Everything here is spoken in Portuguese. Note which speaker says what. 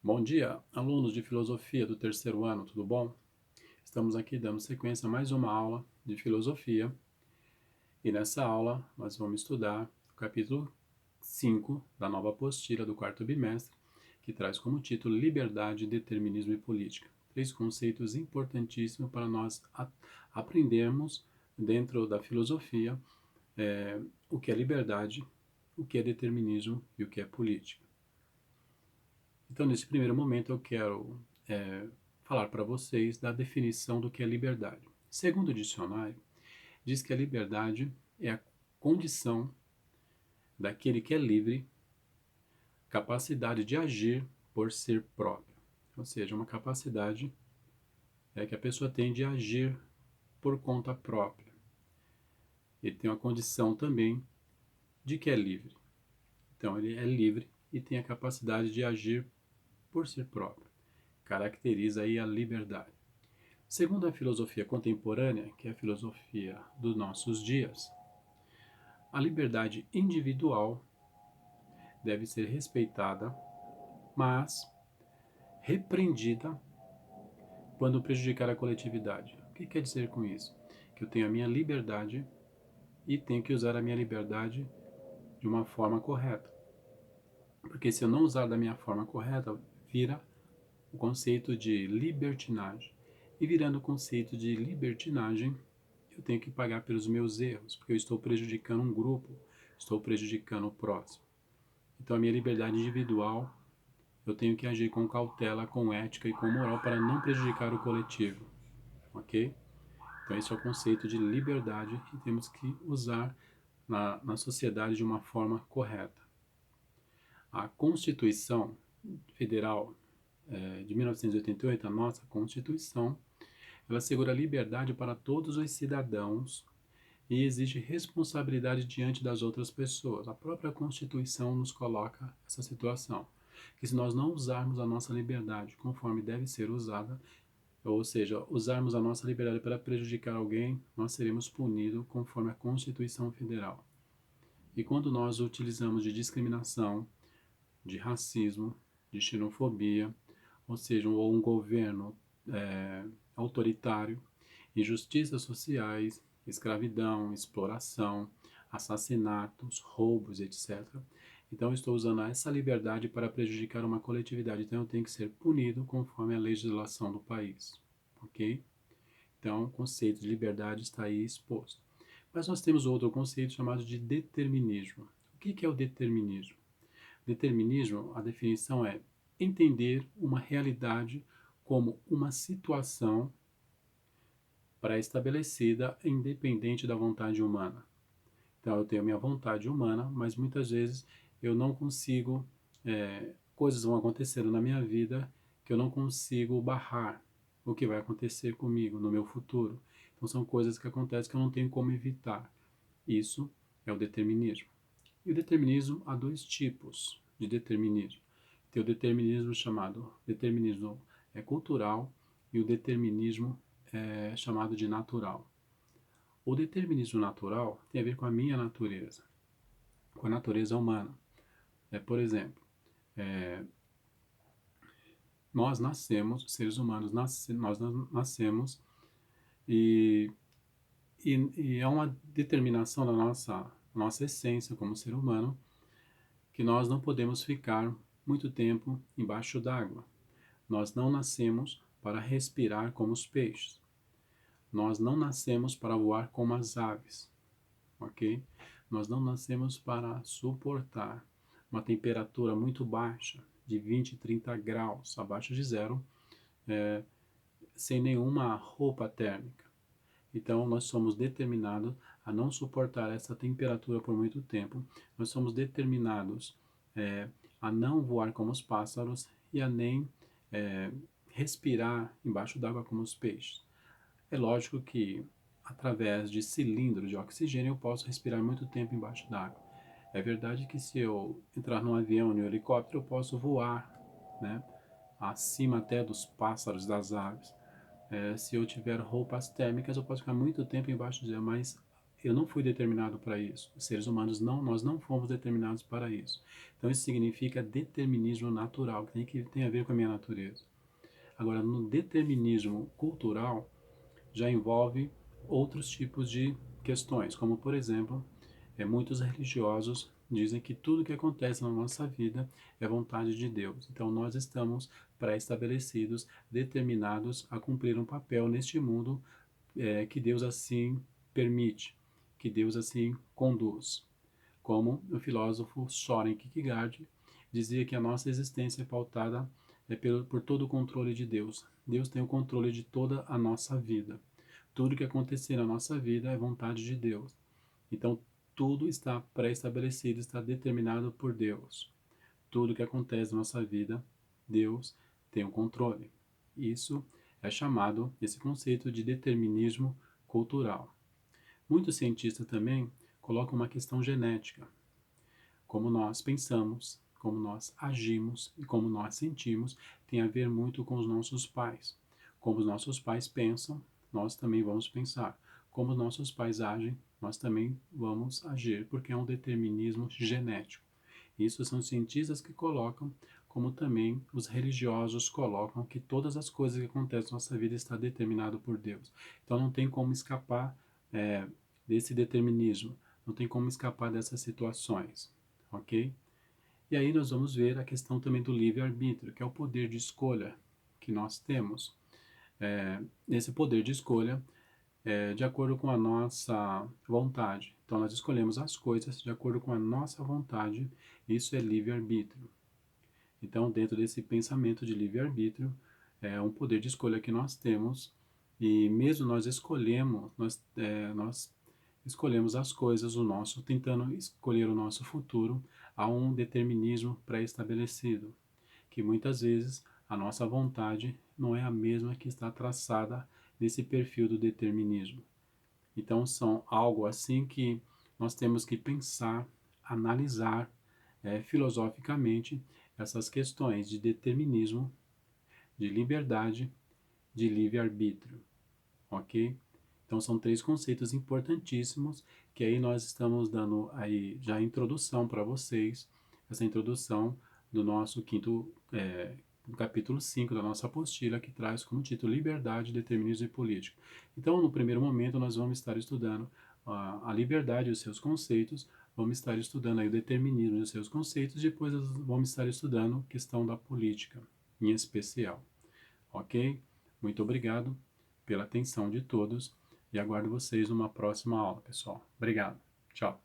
Speaker 1: Bom dia, alunos de filosofia do terceiro ano, tudo bom? Estamos aqui dando sequência a mais uma aula de filosofia e nessa aula nós vamos estudar o capítulo 5 da nova apostila do quarto bimestre, que traz como título Liberdade, Determinismo e Política. Três conceitos importantíssimos para nós aprendermos dentro da filosofia o que é liberdade, o que é determinismo e o que é política. Então, nesse primeiro momento, eu quero falar para vocês da definição do que é liberdade. Segundo o dicionário, diz que a liberdade é a condição daquele que é livre, capacidade de agir por ser próprio. Ou seja, uma capacidade que a pessoa tem de agir por conta própria. Ele tem uma condição também de que é livre. Então, ele é livre e tem a capacidade de agir por si próprio. Caracteriza aí a liberdade. Segundo a filosofia contemporânea, que é a filosofia dos nossos dias, a liberdade individual deve ser respeitada, mas repreendida quando prejudicar a coletividade. O que quer dizer com isso? Que eu tenho a minha liberdade e tenho que usar a minha liberdade de uma forma correta. Porque se eu não usar da minha forma correta, vira o conceito de libertinagem. E virando o conceito de libertinagem, eu tenho que pagar pelos meus erros, porque eu estou prejudicando um grupo, estou prejudicando o próximo. Então, a minha liberdade individual, eu tenho que agir com cautela, com ética e com moral para não prejudicar o coletivo, ok? Então, esse é o conceito de liberdade que temos que usar na sociedade de uma forma correta. A Constituição Federal de 1988, a nossa Constituição, ela assegura a liberdade para todos os cidadãos e exige responsabilidade diante das outras pessoas. A própria Constituição nos coloca essa situação, que se nós não usarmos a nossa liberdade conforme deve ser usada, ou seja, usarmos a nossa liberdade para prejudicar alguém, nós seremos punidos conforme a Constituição Federal. E quando nós utilizamos de discriminação, de racismo, de xenofobia, ou seja, um governo autoritário, injustiças sociais, escravidão, exploração, assassinatos, roubos, etc. Então, eu estou usando essa liberdade para prejudicar uma coletividade. Então, eu tenho que ser punido conforme a legislação do país. Ok? Então, o conceito de liberdade está aí exposto. Mas nós temos outro conceito chamado de determinismo. O que é o determinismo? Determinismo, a definição é entender uma realidade como uma situação pré-estabelecida independente da vontade humana. Então, eu tenho a minha vontade humana, mas muitas vezes eu não consigo, coisas vão acontecendo na minha vida que eu não consigo barrar o que vai acontecer comigo no meu futuro. Então, são coisas que acontecem que eu não tenho como evitar. Isso é o determinismo. E o determinismo, há dois tipos de determinismo. Tem o determinismo chamado determinismo cultural e o determinismo chamado de natural. O determinismo natural tem a ver com a minha natureza, com a natureza humana. Por exemplo, nós nascemos, seres humanos, nós nascemos e, e é uma determinação da nossa essência como ser humano que nós não podemos ficar muito tempo embaixo d'água. Nós não nascemos para respirar como os peixes. Nós não nascemos para voar como as aves, ok? Nós não nascemos para suportar uma temperatura muito baixa, de 20, 30 graus, abaixo de zero, sem nenhuma roupa térmica. Então, nós somos determinados a não suportar essa temperatura por muito tempo. Nós somos determinados a não voar como os pássaros e a nem respirar embaixo d'água como os peixes. É lógico que através de cilindros de oxigênio eu posso respirar muito tempo embaixo d'água. É verdade que se eu entrar num avião, num helicóptero, eu posso voar, né, acima até dos pássaros, das aves. Se eu tiver roupas térmicas, eu posso ficar muito tempo embaixo de água, mas eu não fui determinado para isso. Os seres humanos nós não fomos determinados para isso. Então isso significa determinismo natural, que tem a ver com a minha natureza. Agora, no determinismo cultural, já envolve outros tipos de questões, como por exemplo, muitos religiosos dizem que tudo que acontece na nossa vida é vontade de Deus. Então nós estamos pré-estabelecidos, determinados a cumprir um papel neste mundo que Deus assim permite, que Deus assim conduz. Como o filósofo Soren Kierkegaard dizia que a nossa existência é pautada por todo o controle de Deus. Deus tem o controle de toda a nossa vida. Tudo que acontecer na nossa vida é vontade de Deus. Então, tudo está pré-estabelecido, está determinado por Deus. Tudo que acontece na nossa vida, Deus tem o controle. Isso é chamado, esse conceito, de determinismo cultural. Muitos cientistas também colocam uma questão genética. Como nós pensamos, como nós agimos e como nós sentimos tem a ver muito com os nossos pais. Como os nossos pais pensam, nós também vamos pensar. Como os nossos pais agem, nós também vamos agir, porque é um determinismo genético. Isso são cientistas que colocam, como também os religiosos colocam, que todas as coisas que acontecem na nossa vida está determinado por Deus. Então não tem como escapar desse determinismo, não tem como escapar dessas situações, ok? E aí nós vamos ver a questão também do livre-arbítrio, que é o poder de escolha que nós temos. Esse poder de escolha de acordo com a nossa vontade. Então, nós escolhemos as coisas de acordo com a nossa vontade. Isso é livre-arbítrio. Então, dentro desse pensamento de livre-arbítrio, é um poder de escolha que nós temos. E mesmo nós escolhemos, nós escolhemos as coisas, tentando escolher o nosso futuro, há um determinismo pré-estabelecido, que muitas vezes a nossa vontade não é a mesma que está traçada nesse perfil do determinismo. Então, são algo assim que nós temos que pensar, analisar filosoficamente essas questões de determinismo, de liberdade, de livre-arbítrio, ok? Então, são três conceitos importantíssimos que aí nós estamos dando aí já a introdução para vocês, essa introdução do nosso do capítulo 5 da nossa apostila, que traz como título Liberdade, Determinismo e Política. Então, no primeiro momento, nós vamos estar estudando a liberdade e os seus conceitos, vamos estar estudando aí o determinismo e os seus conceitos, depois vamos estar estudando a questão da política, em especial. Ok? Muito obrigado pela atenção de todos e aguardo vocês numa próxima aula, pessoal. Obrigado. Tchau.